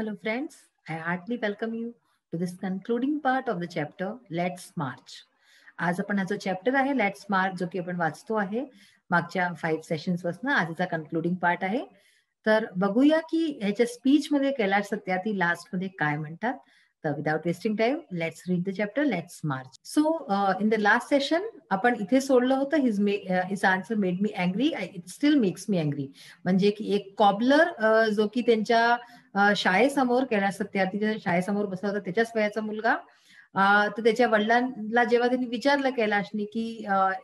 Hello, friends. I heartily welcome you to this concluding part of the chapter Let's March. आज आपण हा जो chapter आहे let's March जो की आपण वाचतो आहे मागच्या 5 सेशन्स पासून आजचा कन्क्लुडिंग पार्ट आहे. तर बघूया की ह्याच्या स्पीच मध्ये कैलाश सत्यार्थी लास्ट मध्ये काय म्हणतात. तर without wasting time let's read the chapter let's March. So in the last session आपण इथे सोडलं होतं his answer made me angry, it still makes me angry. म्हणजे की एक कॉबलर जो की त्यांच्या शाळेसमोर कैलाश सत्यार्थीच्या शाळेसमोर बसला होता त्याच्याच वयाचा मुलगा. तर त्याच्या वडिलांना जेव्हा त्यांनी विचारलं कैलाशनी की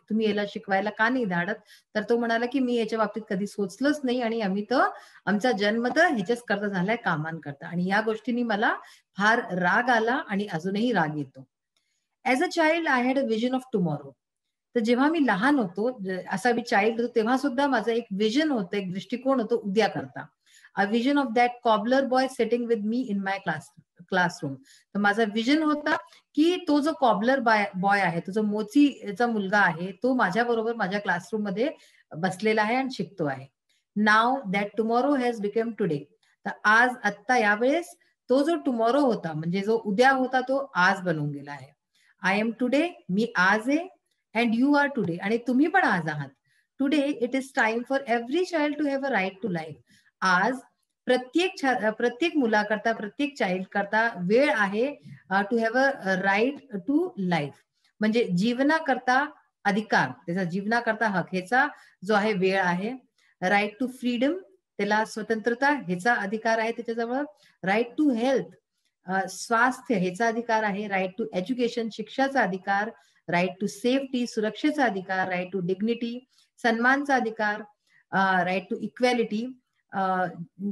तुम्ही याला शिकवायला का नाही धाडत, तर तो म्हणाला की मी याच्या बाबतीत कधी सोचलंच नाही आणि आम्ही तर आमचा जन्म तर ह्याच्याच करता झालाय कामांकरता आणि या गोष्टींनी मला फार राग आला आणि अजूनही राग येतो. As a child I had a vision of tomorrow. तर जेव्हा मी लहान होतो असा मी चाइल्ड होतो तेव्हा सुद्धा माझं एक विजन होतं, एक दृष्टिकोन होतो उद्या करता. A vision of that cobbler boy setting with me in my classroom. तर माझा विजन होता की तो जो कॉबलर बॉय आहे, तो जो मोचीचा मुलगा आहे, तो माझ्या बरोबर माझ्या क्लासरूम मध्ये बसलेला आहे आणि शिकतो आहे. नाव that tomorrow has become today. तर आज आत्ता यावेळेस तो जो टुमॉरो होता म्हणजे जो उद्या होता तो आज बनून गेला आहे. आय एम टुडे, मी आज आहे, अँड यू आर टुडे, आणि तुम्ही पण आज आहात. Today it is time for every child to have a right to life. आज प्रत्येक मुलाकरता प्रत्येक चाइल्ड करता वेळ आहे to have a right to life. म्हणजे जीवनाकरता अधिकार, त्याचा जीवनाकरता हक ह्याचा जो आहे वेळ आहे. राईट टू फ्रीडम, त्याला स्वतंत्रता ह्याचा अधिकार आहे त्याच्याजवळ. राईट टू हेल्थ, स्वास्थ्य ह्याचा अधिकार आहे. राईट टू एज्युकेशन, शिक्षाचा अधिकार. राईट टू सेफ्टी, सुरक्षेचा अधिकार. राईट टू डिग्निटी, सन्मानचा अधिकार. राईट टू इक्वॅलिटी,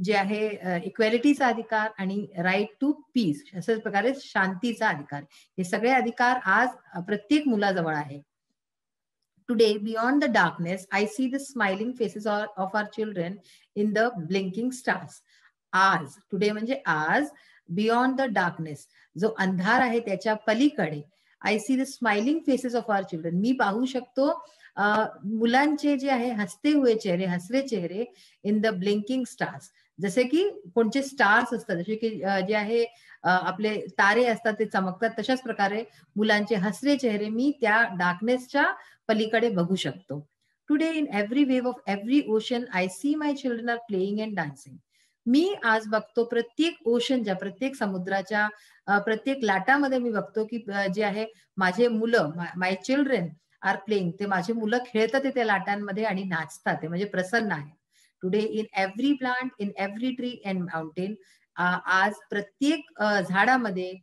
जे आहे इक्वॅलिटीचा अधिकार. आणि राईट टू पीस, अशाच प्रकारे शांतीचा अधिकार. हे सगळे अधिकार आज प्रत्येक मुलाजवळ आहे. Today, beyond the darkness, I see the smiling faces of our children in the blinking stars. आज, टुडे म्हणजे आज, बियॉन्ड द डार्कनेस, जो अंधार आहे त्याच्या पलीकडे, I see the smiling faces of our children, मी पाहू शकतो मुलांचे जे आहे हसते हुए चेहरे, हसरे चेहरे इन द ब्लिंकिंग स्टार्स. जसे की कोणते स्टार्स असतात, जसे की जे आहे आपले तारे असतात ते चमकतात, तशाच प्रकारे मुलांचे हसरे चेहरे मी त्या डार्कनेसच्या पलीकडे बघू शकतो. Today in every wave of every ocean I see my children are playing and dancing. मी आज बघतो प्रत्येक ओशनच्या, प्रत्येक समुद्राच्या प्रत्येक लाटामध्ये मी बघतो की जे आहे माझे मुलं, माय चिल्ड्रन आर प्लेइंग, ते माझे मुलं खेळतात त्या लाटांमध्ये आणि नाचतात, ते म्हणजे प्रसन्न आहे. Today in every plant, in every tree and mountain, आज प्रत्येक झाडामध्ये,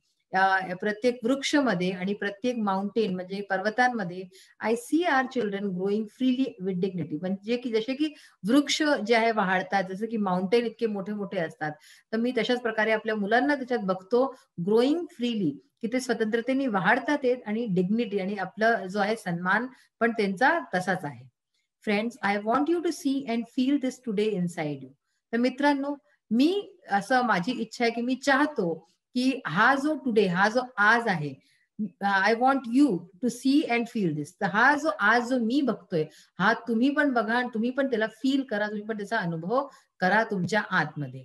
प्रत्येक वृक्षमध्ये आणि प्रत्येक माउंटेन म्हणजे पर्वतांमध्ये I see our children growing freely with dignity. म्हणजे की जसे की वृक्ष जे आहे वाढतात, जसं की माउंटेन इतके मोठे मोठे असतात, तर मी तशाच प्रकारे आपल्या मुलांना त्याच्यात बघतो ग्रोईंग फ्रीली, की ते स्वतंत्रतेने वाढतात आणि डिग्निटी आणि आपला जो आहे सन्मान पण त्यांचा तसाच आहे. Friends, I want you to see and feel this today inside you. तर मित्रांनो, मी असं माझी इच्छा आहे की मी चाहतो की हा जो टुडे, हा जो आज आहे, I want you to see and feel this. तर हा जो आज जो मी बघतोय, हा तुम्ही पण बघा आणि तुम्ही पण त्याला फील करा, तुम्ही पण त्याचा अनुभव करा तुमच्या आतमध्ये.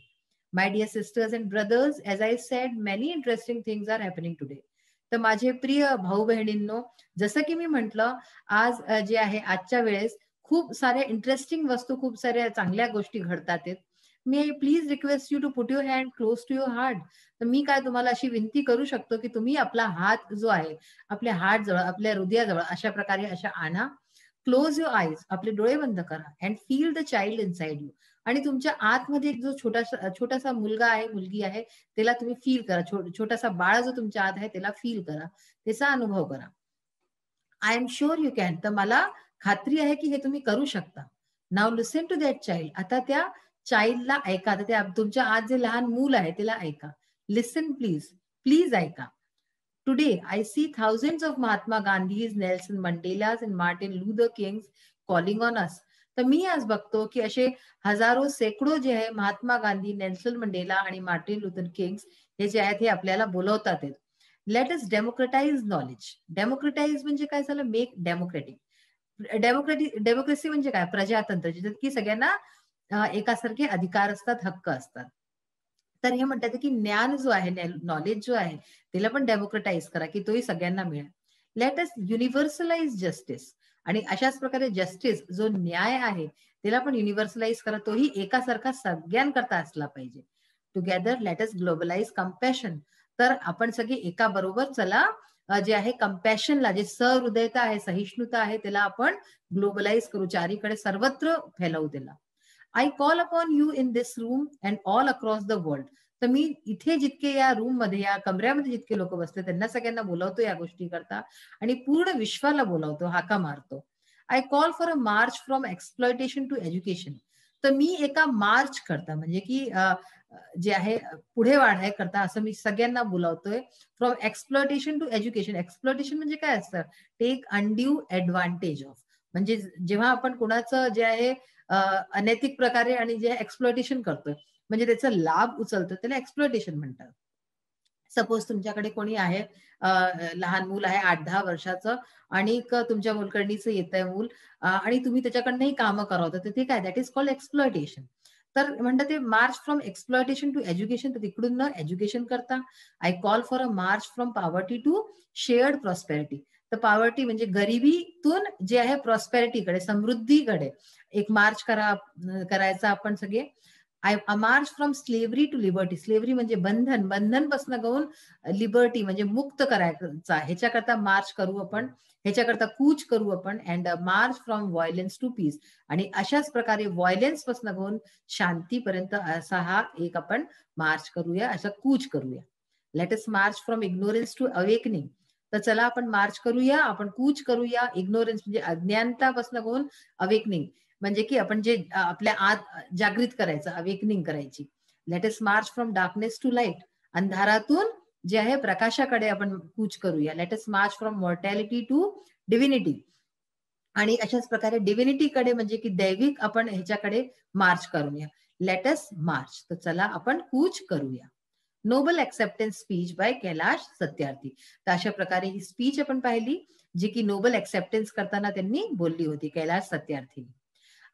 My dear sisters and brothers, as I said, many interesting things are happening today. तर माझे प्रिय भाऊ बहिणींनो, जसं की मी म्हंटल, आज जे आहे आजच्या वेळेस खूप साऱ्या इंटरेस्टिंग वस्तू, खूप साऱ्या चांगल्या गोष्टी घडतात. मी please request you to put your hand close to your heart. तर मी काय तुम्हाला अशी विनंती करू शकतो की तुम्ही आपला हात जो आहे आपल्या हार्ट जवळ, आपल्या हृदयाजवळ अशा प्रकारे अशा आणा. क्लोज युअर आईज, आपले डोळे बंद करा, and feel the child inside you. आणि तुमच्या आतमध्ये जो छोटासा मुलगा आहे, मुलगी आहे, त्याला तुम्ही फील करा. छोटासा बाळ जो तुमच्या आत आहे त्याला फील करा, त्याचा अनुभव करा. I am sure you can. तर मला खात्री आहे की हे तुम्ही करू शकता. Now listen to that child. आता त्या चाइल्डला ऐका. तर त्या तुमच्या आत जे लहान मूल आहे त्याला ऐका. लिसन प्लीज, प्लीज ऐका. Today I see thousands of Mahatma Gandhis, Nelson Mandelas and Martin Luther Kings calling on us. तर मी आज बघतो की असे हजारो, शेकडो जे आहे महात्मा गांधी, नेल्सन मंडेला आणि मार्टिन लुथर किंग्स हे जे आहेत हे आपल्याला बोलवतात. Let us democratise knowledge. Democratise म्हणजे काय झालं? Make democratic. डेमोक्रेसी म्हणजे काय? प्रजातंत्र, ज्याच्यात की सगळ्यांना एकासारखे अधिकार असतात, हक्क असतात. तर हे म्हणतात की ज्ञान जो आहे, नॉलेज जो आहे, त्याला पण डेमोक्रेटाइज करा की तोही सगळ्यांना मिळेल. Let us universalize justice. आणि अशाच प्रकारे जस्टिस जो न्याय आहे त्याला पण युनिव्हर्सलाइज करा, तोही एकासारखा सगळ्यांकरता असला पाहिजे. Together let us globalise compassion. तर आपण सगळे एका बरोबर चला, जे आहे कंपॅशनला, जे सहृदयता आहे, सहिष्णुता आहे, त्याला आपण ग्लोबलाइज करू, चारीकडे सर्वत्र फैलावू त्याला. I call upon you in this room and all across the world. तर मी इथे जितके या रूम मध्ये, या कमऱ्यामध्ये जितके लोक बसले, त्यांना सगळ्यांना बोलावतो या गोष्टी करता आणि पूर्ण विश्वाला बोलावतो, हाका मारतो. I call for a march from exploitation to education. तर मी एका मार्च करता, म्हणजे की जे आहे पुढे वाढाय करता, असं मी सगळ्यांना बोलावतोय. From exploitation to education. Exploitation म्हणजे काय असतं? Take undue advantage of. म्हणजे जेव्हा आपण कोणाचं जे आहे अनैतिक प्रकारे आणि जे एक्सप्लॉयटेशन करतोय, म्हणजे त्याचा लाभ उचलतो, त्याला एक्सप्लॉयटेशन म्हणतात. सपोज तुमच्याकडे कोणी आहे, लहान मूल आहे 8-10 वर्षाचं, आणि तुमच्या मोलकरणीचं येत आहे मूल, आणि तुम्ही त्याच्याकडनंही कामं करावता, तर ते काय, दॅट इज कॉल्ड एक्सप्लॉयटेशन. तर म्हणतात ते march from exploitation to education. तर तिकडून एज्युकेशन करता. I call for a march from poverty to shared prosperity. तर पॉवर्टी म्हणजे गरिबीतून जे आहे प्रॉस्पेरिटीकडे, समृद्धीकडे एक मार्च करायचा आपण सगळे. March from slavery to liberty. Slavery म्हणजे बंधन, बंधनपासून घेऊन लिबर्टी म्हणजे मुक्त करायचा, ह्याच्याकरता मार्च करू आपण, ह्याच्याकरता कूच करू आपण. And march from violence to peace. आणि अशाच प्रकारे व्हायलन्स पासून घेऊन शांतीपर्यंत असा हा एक आपण मार्च करूया, असा कूच करूया. Let us march from ignorance to awakening. तर चला आपण मार्च करूया, आपण कूच करूया. इग्नोरन्स म्हणजे अज्ञानतापासून घेऊन अवेकनिंग, म्हणजे की आपण जे आपल्या आत जागृत करायचं, अवेकनिंग करायची. Let us march from darkness to light. अंधारातून जे आहे प्रकाशाकडे आपण कूच करूया. Let us march from mortality to divinity. आणि अशाच प्रकारे डिव्हिनिटीकडे, म्हणजे की दैविक, आपण ह्याच्याकडे मार्च करूया. Let us march. तर चला आपण कूच करूया. Nobel acceptance speech by Kailash Satyarthi. तर अशा प्रकारे ही स्पीच आपण पाहिली, जी की नोबल एक्सेप्टन्स करताना त्यांनी बोलली होती, कैलाश सत्यार्थी.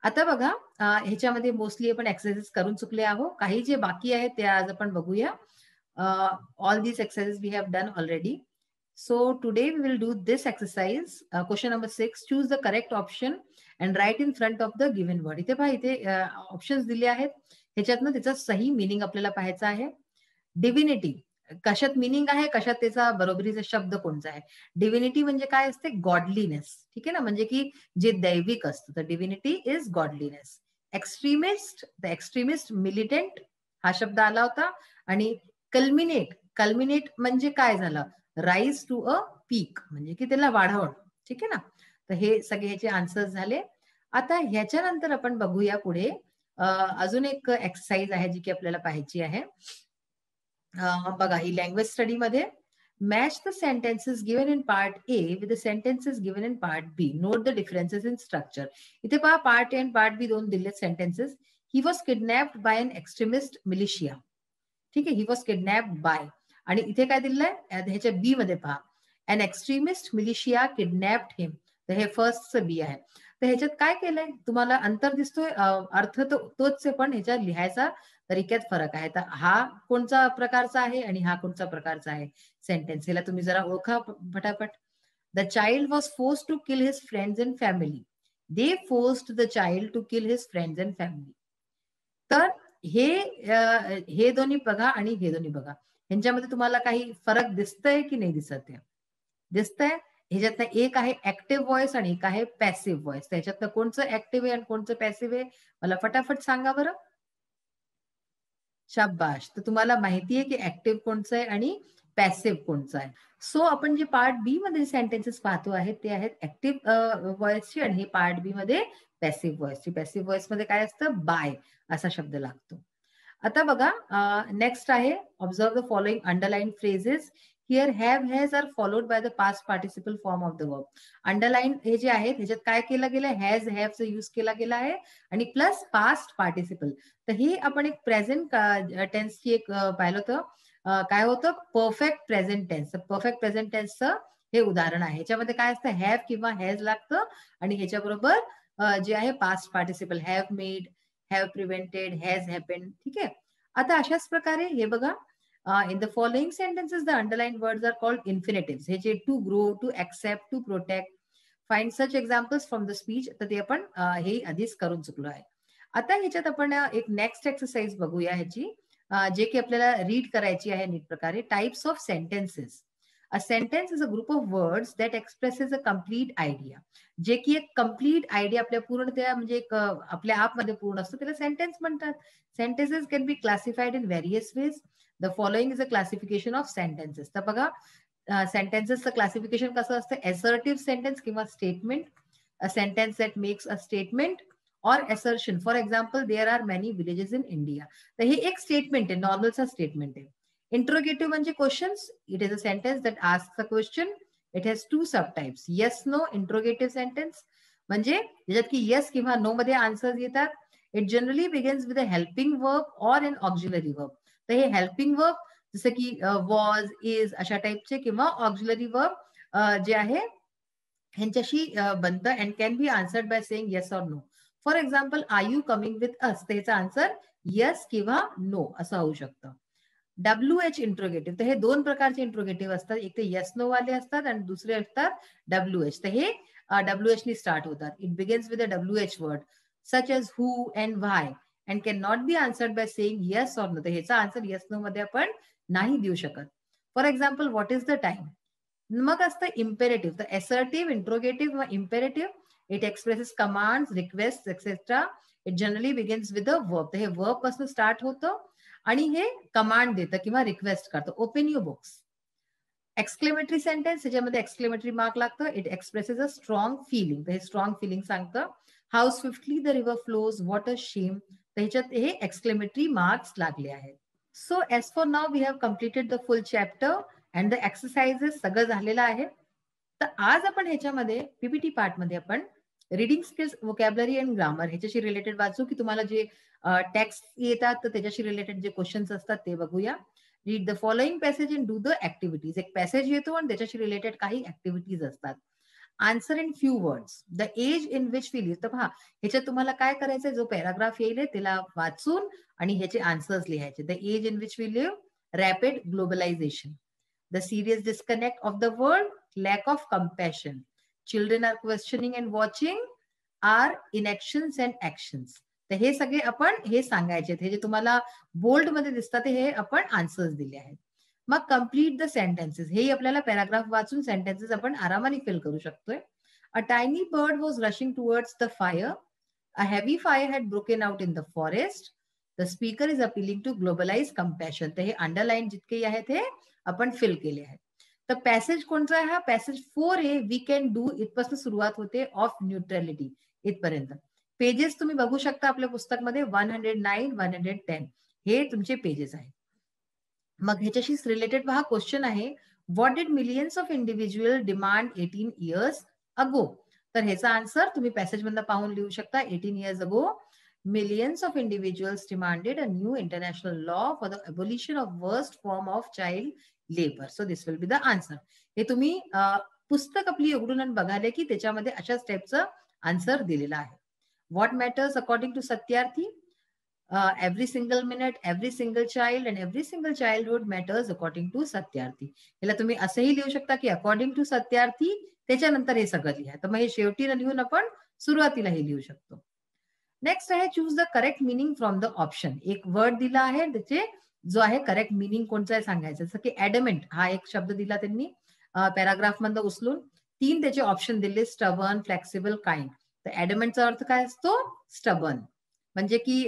आता बघा, ह्याच्यामध्ये मोस्टली आपण एक्सरसाइज करून चुकले आहोत. काही जे बाकी आहेत ते आज आपण बघूया. All these exercises we have done already. So today we will do this exercise. Question number 6. Choose the correct option and write in front of the given word. इथे पहा, इथे ऑप्शन्स दिले आहेत. ह्याच्यातनं त्याचा सही मिनिंग आपल्याला पाहायचा आहे. डिव्हिनिटी कशात मिनिंग आहे, कशात त्याचा बरोबरीचा शब्द कोणता आहे. डिव्हिनिटी म्हणजे काय असते? गॉडलीनेस. ठीक आहे ना, म्हणजे की जे दैविक असतं. तर divinity is godliness. Extremist, the extremist militant हा शब्द आला होता. आणि कल्मिनेट, कल्मिनेट म्हणजे काय झालं? राईज टू अ पीक, म्हणजे की त्याला वाढवणं. ठीक आहे ना. तर हे सगळे ह्याचे आन्सर्स झाले. आता ह्याच्यानंतर आपण बघूया पुढे अजून एक एक्सरसाइज आहे जी की आपल्याला पाहायची आहे. बघा, ही लँग्वेज स्टडी मध्ये match the sentences given in part A with the sentences given in part B. Note the differences in structure. इथे पहा, पार्ट ए आणि पार्ट बी दोन दिले sentences. He was kidnapped by an extremist militia. ठीक आहे, ही was kidnapped bye. आणि इथे काय दिलंय ह्याच्या बी मध्ये पहा, अन एक्स्ट्रीमिस्ट मिलिशिया किडनॅप्ड हिम. तर हे फर्स्टचं बी आहे. तर ह्याच्यात काय केलंय, तुम्हाला अंतर दिसतोय? अर्थ तोच आहे, पण ह्याच्यात लिहायचा तरीक्यात फरक आहे. तर हा कोणचा प्रकारचा आहे आणि हा कोणचा प्रकारचा आहे सेंटेन्स, ह्याला तुम्ही जरा ओळखा फटाफट. The child was forced to kill his friends and family. They forced the child to kill his friends and family. तर हे दोन्ही बघा आणि हे दोन्ही बघा, ह्यांच्यामध्ये तुम्हाला काही फरक दिसतंय की नाही दिसत आहे? दिसतंय. ह्याच्यातनं एक आहे ऍक्टिव्ह व्हॉइस आणि एक आहे पॅसिव्ह व्हॉइस. त्याच्यातनं कोणचं ऍक्टिव्ह आहे आणि कोणचं पॅसिव्ह आहे, मला फटाफट सांगा बरं. शाबाश. तर तुम्हाला माहिती आहे की ऍक्टिव्ह कोणचं आहे आणि पॅसिव्ह कोणचं आहे. सो आपण जे पार्ट बी मध्ये सेंटेन्सेस पाहतो आहेत ते आहेत ऍक्टिव्ह व्हॉइसची, आणि हे पार्ट बी मध्ये पॅसिव्ह व्हॉइसची. पॅसिव्ह व्हॉइस मध्ये काय असतं? बाय असा शब्द लागतो. आता बघा, नेक्स्ट आहे observe the following underline phrases. Here have has are followed by the past participle form of the verb. Underline हे जे आहेत ह्याच्यात काय केलं गेलं? हॅज हॅवचा यूज केला गेला आहे आणि प्लस पास्ट पार्टिसिपल. तर हे आपण एक प्रेझेंट टेन्सची एक पाहिलं होतं. काय होतं? Perfect present tense. Perfect present टेन्सचं हे उदाहरण आहे. ह्याच्यामध्ये काय असतं? हॅव किंवा हॅज लागतं आणि ह्याच्याबरोबर जे आहे past participle, have made, have prevented, has happened. ठीक आहे. आता अशाच प्रकारे हे बघा, in the following sentences the underline words are called infinitives. हे जे to grow, to accept, to protect, find such examples from the speech. तर ते आपण हे आधीच करून चुकलो आहे. आता ह्याच्यात आपण एक नेक्स्ट एक्सरसाइज बघूया ह्याची, जे की आपल्याला रीड करायची आहे नीट प्रकारे. Types of sentences. A sentence is a group of words that expresses a complete idea. जे की एक कम्प्लीट आयडिया आपल्या पूर्ण त्या म्हणजे एक आपल्या आपमध्ये पूर्ण असतो त्याला सेंटेन्स म्हणतात. Sentences can be classified in various ways. The following is a classification of sentences. तर बघा, सेंटेन्सेसचं क्लासिफिकेशन कसं असतं? असर्टिव्ह सेंटेन्स किंवा statement, a sentence that makes a statement or assertion. For example, there are many villages in India. तर हे एक statement आहे, नॉर्मलचा स्टेटमेंट आहे. इंट्रोगेटिव्ह म्हणजे questions. It is a sentence that asks a question. It has two sub types, yes no. Interrogative sentence म्हणजे ज्याच्यात की येस किंवा नो मध्ये आन्सर्स येतात. It generally begins with a helping verb और एन ऑक्झिलरी वर्ब. तर हे helping verb जसं की वॉज, इज अशा टाइपचे, किंवा ऑक्झिलरी वर्ब जे आहे ह्यांच्याशी बनतं and can be answered by saying yes or no. For example, are you coming with us? तर ह्याचा आन्सर येस किंवा नो असं होऊ शकतं. WH interrogative. तर हे दोन प्रकारचे इंट्रोगेटिव्ह असतात. एक ते येस नो वाले असतात आणि दुसरे असतात WH. तर हे WH नी स्टार्ट होतात. It begins with a WH word such as who and why and can not be answered by saying yes or no. तर ह्याचा आन्सर येस नो मध्ये आपण नाही देऊ शकत. For example, what is the time? मग असतं इम्पेरेटिव्ह. तर असर्टिव्ह, इंट्रोगेटिव्ह किंवा imperative. It expresses commands, request etcetera. It generally begins with a verb. तर हे वर्ब पासून स्टार्ट होतं आणि हे कमांड देतं किंवा रिक्वेस्ट करतं. Open your books. Exclamatory sentence, ह्याच्यामध्ये एक्सक्लेमेटरी मार्क लागतं. It expresses a strong feeling. तर हे स्ट्रॉंग फिलिंग सांगतं. How swiftly the river flows, what a shame. तर ह्याच्यात हे एक्सक्लेमेटरी मार्क्स लागले आहेत. So as for now we have completed the full chapter and the exercises सगळं झालेलं आहे. तर आज आपण ह्याच्यामध्ये पीपीटी पार्ट मध्ये आपण reading skills, vocabulary and grammar ह्याच्याशी रिलेटेड वाचू, की तुम्हाला जे टेक्स्ट येतात तर त्याच्याशी रिलेटेड जे क्वेश्चन्स असतात ते बघूया. Read the following passage and do the activities. एक पॅसेज येतो आणि त्याच्याशी रिलेटेड काही ऍक्टिव्हिटीज असतात. Answer in few words. The age in which we live. तर पहा, ह्याच्यात तुम्हाला काय करायचंय, जो पॅराग्राफ येईल त्याला वाचून आणि ह्याचे आन्सर्स लिहायचे. The age in which we live, rapid globalisation, the serious disconnect of the world, lack of compassion, children are questioning and watching, are inactions and actions. तर हे सगळे आपण हे सांगायचे. हे जे तुम्हाला बोल्ड मध्ये दिसतात हे आपण आन्सर्स दिले आहेत. मग कम्प्लीट द सेंटेन्सेस. हे आपल्याला पॅराग्राफ वाचून सेंटेन्सेस आपण आरामाने फिल करू शकतोय. A tiny bird was rushing towards the fire. A heavy fire had broken out in the forest. The speaker is appealing to globalise compassion. तर हे अंडरलाईन जितके आहेत हे आपण फिल केले आहेत. तर पॅसेज कोणता आहे? हा passage 4A, we can do, इथपासून सुरुवात होते, ऑफ न्यूट्रॅलिटी इथपर्यंत. पेजेस तुम्ही बघू शकता आपल्या पुस्तकमध्ये 109, 110 हे तुमचे पेजेस आहेत. मग ह्याच्याशी रिलेटेड पहा क्वेश्चन आहे, what did millions of individual demand 18 years ago. तर ह्याचा आन्सर तुम्ही पॅसेज मधून पाहून लिहू शकता. 18 years ago millions of individuals demanded a new international law for the abolition of worst form of child labor. So this will be the answer. हे तुम्ही पुस्तक आपली उघडून आणि बघाले की त्याच्यामध्ये अशाच टाईपचं आन्सर दिलेलं आहे. What matters according to Satyarthi? Every single minute, every single child and every single childhood matters according to Satyarthi. याला तुम्ही असंही लिहू शकता की अकॉर्डिंग टू सत्यार्थी, त्याच्यानंतर हे सगळं लिहा. तर मग हे शेवटी लिहून आपण सुरुवातीलाही लिहू शकतो. नेक्स्ट आहे, choose the correct meaning from the option. एक वर्ड दिला आहे, त्याचे जो आहे करेक्ट मिनिंग कोणतं आहे सांगायचं. जसं की ऍडमेंट हा एक शब्द दिला त्यांनी पॅराग्राफ मधनं उचलून. 3 त्याचे ऑप्शन दिले, स्टबर्न, फ्लेक्सिबल, काइंड. तर ऍडमेंटचा अर्थ काय असतो? स्टबर्न. म्हणजे की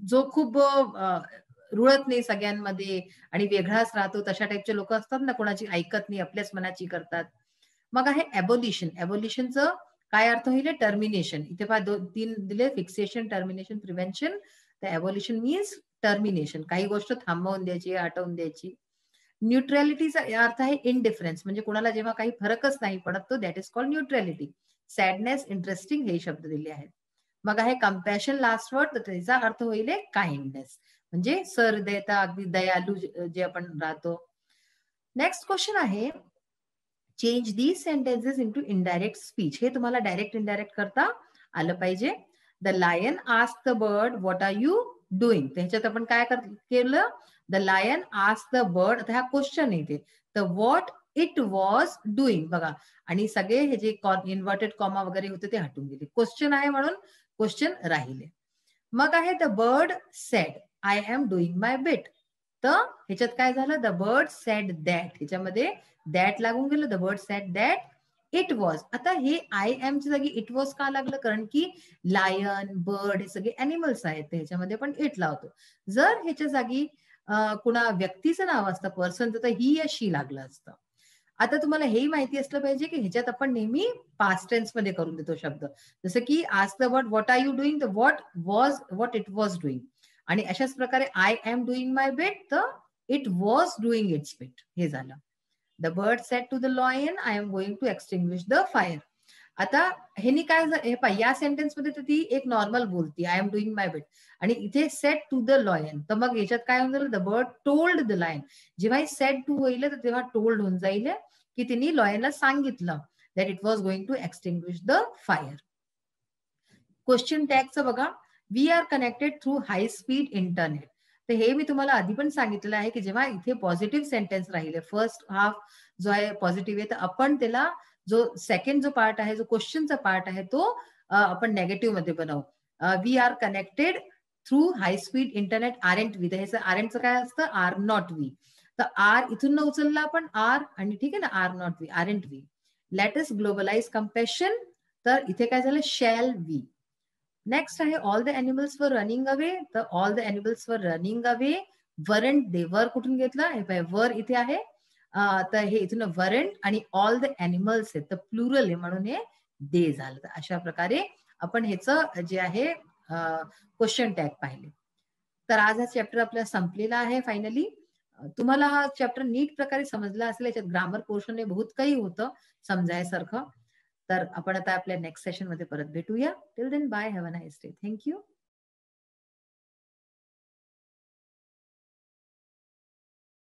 जो खूप रुळत नाही सगळ्यांमध्ये आणि वेगळाच राहतो, तशा टाईपचे लोक असतात ना, कोणाची ऐकत नाही, आपल्याच मनाची करतात. मग आहे ॲबोलिशन. ॲबोलिशनचं काय अर्थ होईल? टर्मिनेशन. इथे पहा 3 दिले, फिक्सेशन, टर्मिनेशन, प्रिव्हेन्शन. तर ॲबोलिशन मीन्स टर्मिनेशन, काही गोष्ट थांबवून द्यायची, हटवून द्यायची. न्यूट्रॅलिटीचा अर्थ आहे इनडिफरन्स, म्हणजे कोणाला जेव्हा काही फरकच नाही पडत तो that is called neutrality. Sadness, interesting हे शब्द दिले आहेत. मग आहे कंपॅशन लास्ट वर्ड, तर त्याचा अर्थ होईल काइंडनेस, म्हणजे सहृदयता, अगदी दयालू जे आपण राहतो. नेक्स्ट क्वेश्चन आहे, change these sentences into indirect speech. हे तुम्हाला डायरेक्ट इनडायरेक्ट करता आलं पाहिजे. The lion asked the bird, what are you doing. त्याच्यात आपण काय केलं, the lion asked the bird, आता हा क्वेश्चन येते, तर व्हॉट इट वॉज डुईंग बघा, आणि सगळे हे जे इन्व्हर्टेड कॉमा वगैरे होते ते हटून गेले. क्वेश्चन आहे म्हणून क्वेश्चन राहिले. मग आहे the bird said I am doing my bit. तर ह्याच्यात काय झालं, द बर्ड सेड दॅट, ह्याच्यामध्ये दॅट लागून गेलं. The bird sed that it was. आता हे आय एमच्या जागी इट वॉज का लागलं, कारण की लायन, बर्ड हे सगळे अॅनिमल्स आहेत, ह्याच्यामध्ये पण इट लावतो. जर ह्याच्या जागी कुणा व्यक्तीचं नाव असतं, पर्सनचं, तर ही या शी लागलं असतं. आता तुम्हाला हेही माहिती असलं पाहिजे की ह्याच्यात आपण नेहमी पास्ट टेन्स मध्ये करून देतो शब्द. जसं की ask the word what are you doing, the what it was doing. आणि अशाच प्रकारे I am doing my bit, तर it was doing its bit, हे झालं. The bird said to the lion I am going to extinguish the fire. आता ह्यानी काय हे पाय, या सेंटेन्स मध्ये तर ती एक नॉर्मल बोलती, I am doing my bit, आणि इथे सेट टू द लॉयन, तर मग याच्यात काय होऊन जाईल, the bird told the lion. जेव्हा सेट टू होईल तर तेव्हा टोल्ड होऊन जाईल की तिने लॉयनला सांगितलं that it was going to extinguish the fire. Question टॅगचं बघा, we are connected through high speed internet. तर हे मी तुम्हाला आधी पण सांगितलेलं आहे की जेव्हा इथे पॉझिटिव्ह सेंटेन्स राहिले, फर्स्ट हाफ जो आहे पॉझिटिव्ह आहे, तर आपण त्याला जो सेकंड जो पार्ट आहे, जो क्वेश्चनचा पार्ट आहे, तो आपण नेगेटिव्ह मध्ये बनवू. We are connected through high speed internet aren't we. तर ह्याचं आर एंटचं काय असतं, आर नॉट वी. तर आर इथून न उचलला आपण आर, आणि ठीक आहे ना, are not we, aren't we. Let us globalise compassion, तर इथे काय झालं, शॅल वी. नेक्स्ट आहे all the animals were running away, तर all the animals were running away. Weren't they, were कुठून घेतला, वर इथे आहे, तर हे इथून वरंट, आणि ऑल द एनिमल्स आहेत तर प्लुरल आहे म्हणून हे दे झालं. तर अशा प्रकारे आपण ह्याचं जे आहे क्वेश्चन टॅग पाहिले. तर आज हा चॅप्टर आपला संपलेला आहे फायनली. तुम्हाला हा चॅप्टर नीट प्रकारे समजला असेल, याच्यात ग्रामर पोर्शन बहुत काही होतं समजायसारखं. तर आपण आता आपल्या नेक्स्ट सेशन मध्ये परत भेटूया. Till then bye, have a nice day. Thank you.